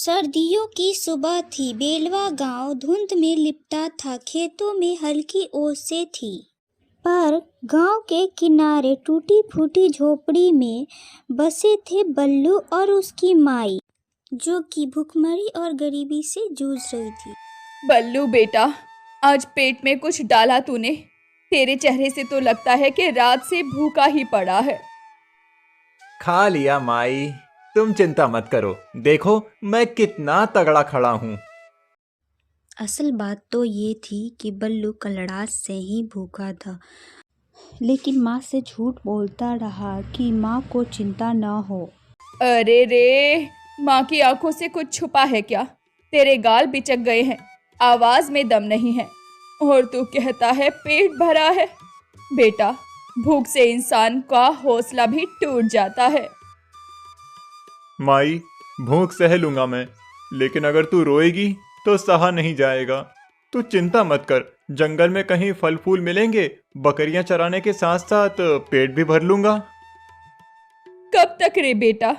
सर्दियों की सुबह थी। बेलवा गांव धुंध में लिपटा था। खेतों में हल्की ओसें थी। पर गांव के किनारे टूटी फूटी झोपड़ी में बसे थे बल्लू और उसकी माई, जो कि भूखमरी और गरीबी से जूझ रही थी। बल्लू बेटा, आज पेट में कुछ डाला तूने? तेरे चेहरे से तो लगता है कि रात से भूखा ही पड़ा है। खा लिया माई, तुम चिंता मत करो। देखो मैं कितना तगड़ा खड़ा हूँ। असल बात तो ये थी कि बल्लू कलड़ास से ही भूखा था, लेकिन माँ से झूठ बोलता रहा कि माँ को चिंता न हो। अरे रे, माँ की आंखों से कुछ छुपा है क्या? तेरे गाल बिचक गए हैं, आवाज में दम नहीं है, और तू कहता है पेट भरा है। बेटा, भूख से इंसान का हौसला भी टूट जाता है। माई, भूख सह लूंगा मैं, लेकिन अगर तू रोएगी तो सहा नहीं जाएगा। तू चिंता मत कर, जंगल में कहीं फल फूल मिलेंगे, बकरियां चराने के साथ साथ पेट भी भर लूंगा। कब तक रे बेटा,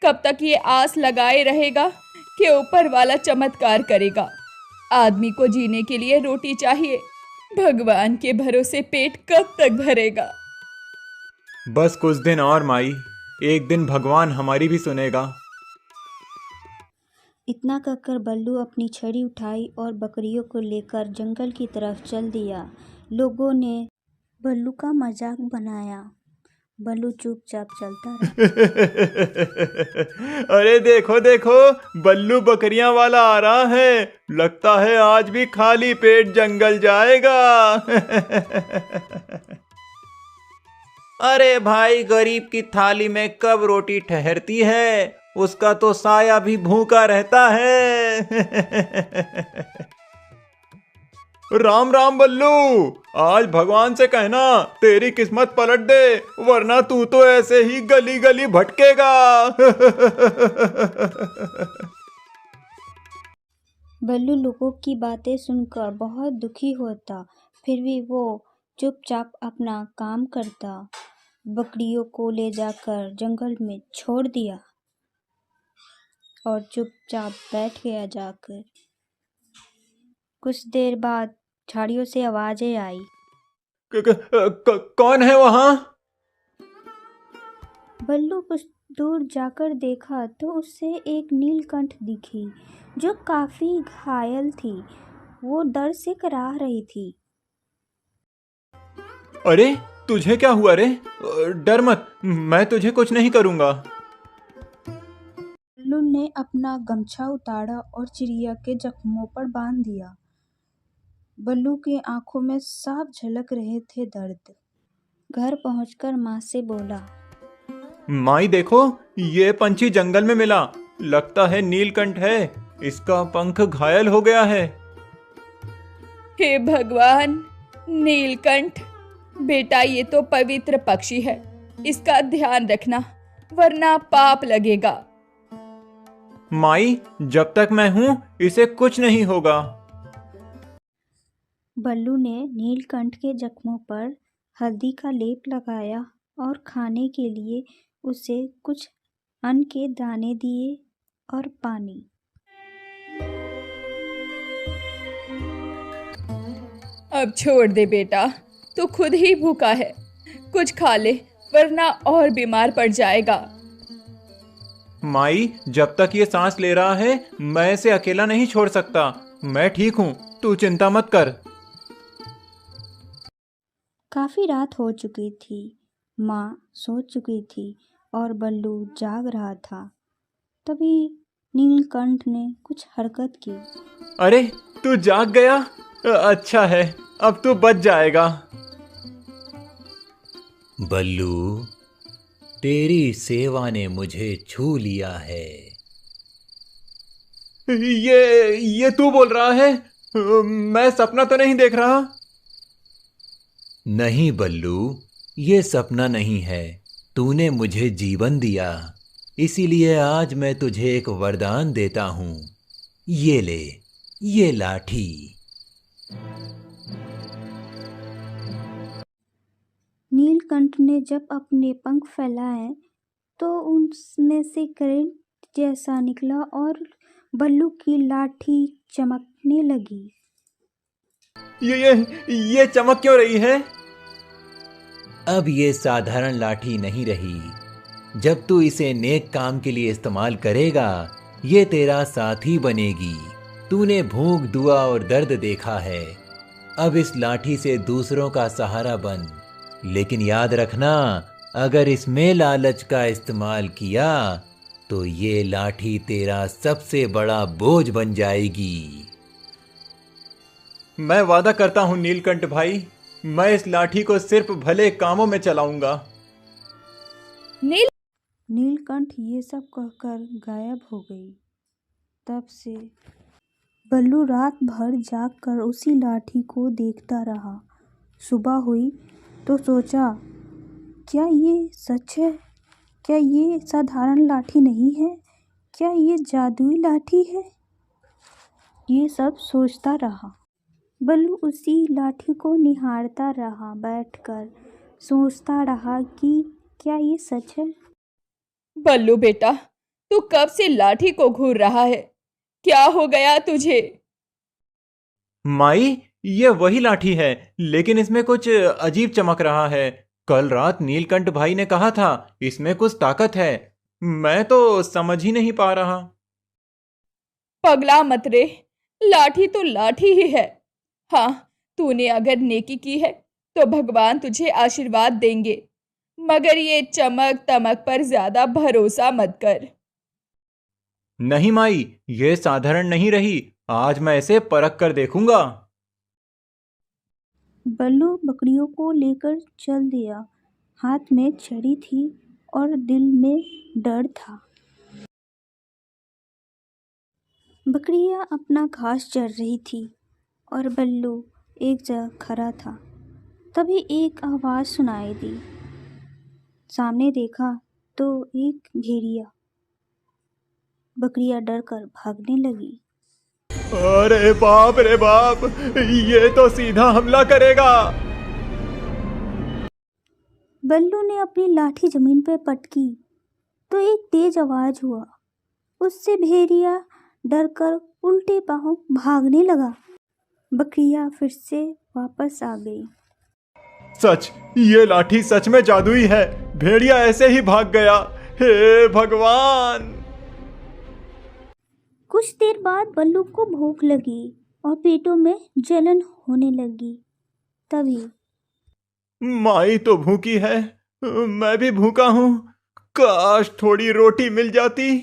कब तक ये आस लगाए रहेगा कि ऊपर वाला चमत्कार करेगा? आदमी को जीने के लिए रोटी चाहिए, भगवान के भरोसे पेट कब तक भरेगा? बस कुछ दिन और माई, एक दिन भगवान हमारी भी सुनेगा। इतना कहकर बल्लू अपनी छड़ी उठाई और बकरियों को लेकर जंगल की तरफ चल दिया। लोगों ने बल्लू का मजाक बनाया। बल्लू चुपचाप चलता रहा। अरे देखो देखो, बल्लू बकरियां वाला आ रहा है। लगता है आज भी खाली पेट जंगल जाएगा। अरे भाई, गरीब की थाली में कब रोटी ठहरती है? उसका तो साया भी भूखा रहता है। राम राम बल्लू, आज भगवान से कहना तेरी किस्मत पलट दे, वरना तू तो ऐसे ही गली गली भटकेगा। बल्लू लोगों की बातें सुनकर बहुत दुखी होता, फिर भी वो चुपचाप अपना काम करता। बकरियों को ले जाकर जंगल में छोड़ दिया और चुपचाप बैठ गया जाकर। कुछ देर बाद झाड़ियों से आवाजें आई। कौन है वहां? बल्लू कुछ दूर जाकर देखा तो उससे एक नीलकंठ दिखी, जो काफी घायल थी। वो दर्द से कराह रही थी। अरे तुझे क्या हुआ रे? डर मत, मैं तुझे कुछ नहीं करूंगा। बल्लू ने अपना गमछा उतारा और चिड़िया के जख्मों पर बांध दिया। बल्लू की आंखों में साफ झलक रहे थे दर्द। घर पहुंचकर माँ से बोला, माई देखो, ये पंछी जंगल में मिला। लगता है नीलकंठ है, इसका पंख घायल हो गया है। हे भगवान, नीलकंठ बेटा, ये तो पवित्र पक्षी है, इसका ध्यान रखना वरना पाप लगेगा। माई, जब तक मैं हूं इसे कुछ नहीं होगा। बल्लू ने नीलकंठ के जख्मों पर हल्दी का लेप लगाया और खाने के लिए उसे कुछ अन्न के दाने दिए और पानी। अब छोड़ दे बेटा, तू खुद ही भूखा है, कुछ खा ले वरना और बीमार पड़ जाएगा। माई, जब तक ये सांस ले रहा है मैं इसे अकेला नहीं छोड़ सकता। मैं ठीक हूँ, तू चिंता मत कर। काफी रात हो चुकी थी। माँ सो चुकी थी और बल्लू जाग रहा था। तभी नीलकंठ ने कुछ हरकत की। अरे तू जाग गया? अच्छा है, अब तू बच जाएगा। बल्लू, तेरी सेवा ने मुझे छू लिया है। ये तू बोल रहा है? मैं सपना तो नहीं देख रहा? नहीं बल्लू, ये सपना नहीं है। तूने मुझे जीवन दिया, इसीलिए आज मैं तुझे एक वरदान देता हूँ। ये ले, ये लाठी। नीलकंठ ने जब अपने पंख फैलाए तो उनमें से करंट जैसा निकला और बल्लू की लाठी चमकने लगी। ये चमक क्यों रही है? अब ये साधारण लाठी नहीं रही। जब तू इसे नेक काम के लिए इस्तेमाल करेगा, ये तेरा साथी बनेगी। तूने भूख, दुआ और दर्द देखा है। अब इस लाठी से दूसरों का सहारा बन। लेकिन याद रखना, अगर इसमें लालच का इस्तेमाल किया तो ये लाठी तेरा सबसे बड़ा बोझ बन जाएगी। मैं वादा करता हूँ नीलकंठ भाई, मैं इस लाठी को सिर्फ भले कामों में चलाऊंगा। नीलकंठ ये सब कहकर गायब हो गई। तब से बल्लू रात भर जागकर उसी लाठी को देखता रहा। सुबह हुई तो सोचा, क्या ये सच है? क्या ये साधारण लाठी नहीं है? क्या ये जादुई लाठी है? ये सब सोचता रहा। बल्लू उसी लाठी को निहारता रहा, बैठकर सोचता रहा कि क्या ये सच है? बल्लू बेटा, तू कब से लाठी को घूर रहा है? क्या हो गया तुझे? माई, ये वही लाठी है, लेकिन इसमें कुछ अजीब चमक रहा है। कल रात नीलकंठ भाई ने कहा था इसमें कुछ ताकत है। मैं तो समझ ही नहीं पा रहा। पगला मत रे, लाठी तो लाठी ही है। हाँ, तूने अगर नेकी की है तो भगवान तुझे आशीर्वाद देंगे, मगर ये चमक तमक पर ज्यादा भरोसा मत कर। नहीं माई, ये साधारण नहीं रही। आज मैं इसे परख कर देखूंगा। बल्लू बकरियों को लेकर चल दिया। हाथ में छड़ी थी और दिल में डर था। बकरियां अपना घास चर रही थी और बल्लू एक जगह खड़ा था। तभी एक आवाज़ सुनाई दी। सामने देखा तो एक भेड़िया। बकरियां डरकर भागने लगी। अरे बाप रे बाप, ये तो सीधा हमला करेगा। बल्लू ने अपनी लाठी जमीन पर पटकी तो एक तेज आवाज हुआ। उससे भेड़िया डरकर उल्टे पांव भागने लगा। बकरियां फिर से वापस आ गई। सच, ये लाठी सच में जादुई है। भेड़िया ऐसे ही भाग गया। हे भगवान! कुछ देर बाद बल्लू को भूख लगी और पेटों में जलन होने लगी। तभी माई तो भूखी है, मैं भी भूखा हूँ। काश थोड़ी रोटी मिल जाती।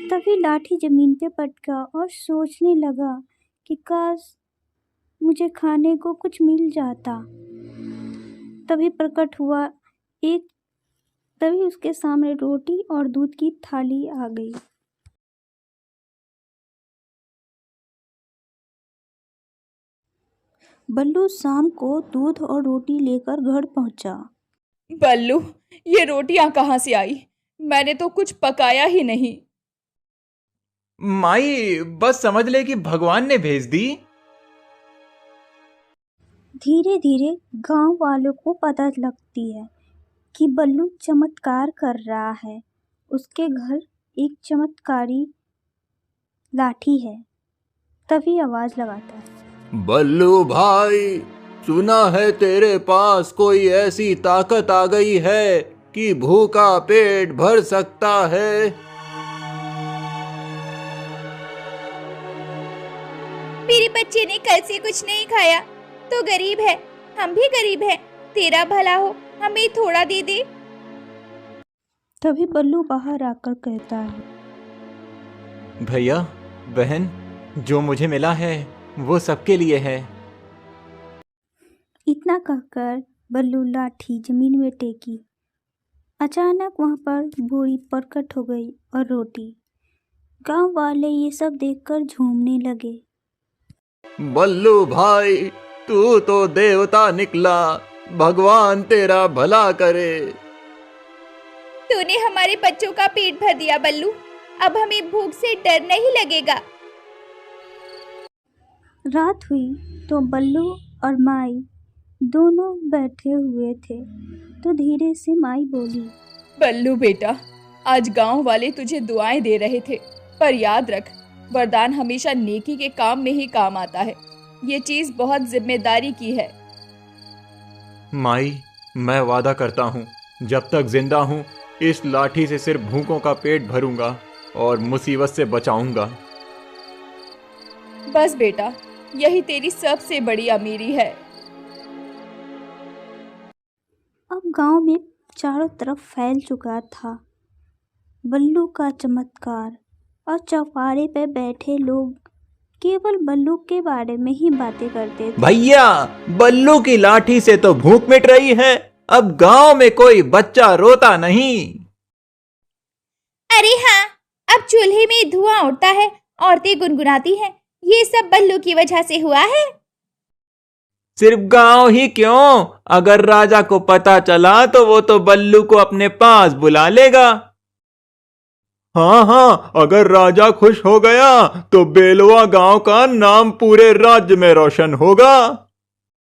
तभी लाठी जमीन पे पटका और सोचने लगा कि काश मुझे खाने को कुछ मिल जाता। तभी प्रकट हुआ तभी उसके सामने रोटी और दूध की थाली आ गई। बल्लू शाम को दूध और रोटी लेकर घर पहुंचा। बल्लू, ये रोटियां कहाँ से आई? मैंने तो कुछ पकाया ही नहीं। माई, बस समझ ले कि भगवान ने भेज दी। धीरे धीरे गांव वालों को पता लगती है कि बल्लू चमत्कार कर रहा है। उसके घर एक चमत्कारी लाठी है। तभी आवाज लगाता है, बल्लू भाई, सुना है तेरे पास कोई ऐसी ताकत आ गई है कि भूखा पेट भर सकता है। मेरे बच्चे ने कल से कुछ नहीं खाया तो गरीब है, हम भी गरीब हैं। तेरा भला हो, हमें थोड़ा दे दे। तभी बल्लू बाहर आकर कहता है, भैया बहन, जो मुझे मिला है वो सबके लिए है। इतना कहकर बल्लू लाठी जमीन में टेकी। अचानक वहां पर बोरी प्रकट हो गई और रोटी। गांव वाले ये सब देखकर झूमने लगे। बल्लू भाई, तू तो देवता निकला। भगवान तेरा भला करे। तूने हमारे बच्चों का पेट भर दिया बल्लू, अब हमें भूख से डर नहीं लगेगा। रात हुई तो बल्लू और माई दोनों बैठे हुए थे तो धीरे से माई बोली, बल्लू बेटा, आज गांव वाले तुझे दुआएं दे रहे थे, पर याद रख, वरदान हमेशा नेकी के काम में ही काम आता है। ये चीज बहुत जिम्मेदारी की है। माई, मैं वादा करता हूँ जब तक जिंदा हूँ इस लाठी से सिर्फ भूखों का पेट भरूंगा और मुसीबत से बचाऊंगा। बस बेटा, यही तेरी सबसे बड़ी अमीरी है। अब गांव में चारों तरफ फैल चुका था बल्लू का चमत्कार, और चौपारे पे बैठे लोग केवल बल्लू के बारे में ही बातें करते थे। भैया, बल्लू की लाठी से तो भूख मिट रही है, अब गांव में कोई बच्चा रोता नहीं। अरे हाँ, अब चूल्हे में धुआं उठता है, औरतें गुनगुनाती हैं, ये सब बल्लू की वजह से हुआ है। सिर्फ गांव ही क्यों, अगर राजा को पता चला तो वो तो बल्लू को अपने पास बुला लेगा। हाँ हाँ, अगर राजा खुश हो गया तो बेलवा गांव का नाम पूरे राज्य में रोशन होगा।